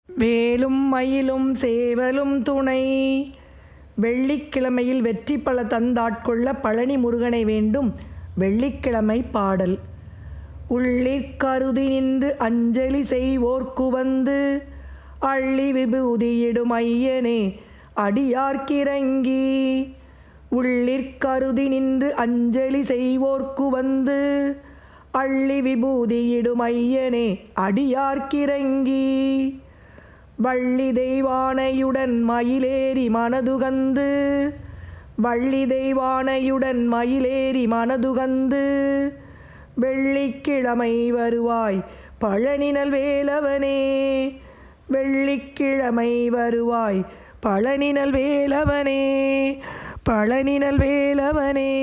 வேலும் மயிலும் சேவலும் துணை. வெள்ளிக்கிழமையில் வெற்றி பல தந்தாட்கொள்ள பழனி முருகனை வேண்டும் வெள்ளிக்கிழமை பாடல். உள்ளிற்கருதி நின்று அஞ்சலி செய்வோர்க்கு வந்து அள்ளி விபூதியிடும் ஐயனே அடியார்க்கிறங்கி. உள்ளிற்கருதி நின்று அஞ்சலி செய்வோர்க்கு வந்து அள்ளி விபூதியிடும் ஐயனே அடியார்க்கிறங்கி. வள்ளி தெய்வானையுடன் மயிலேறி மனதுகந்து. வள்ளி தெய்வானையுடன் மயிலேறி மனதுகந்து. வெள்ளிக்கிழமை வருவாய் பழனிநல் வேலவனே. வெள்ளிக்கிழமை வருவாய் பழனிநல் வேலவனே. பழனிநல் வேலவனே.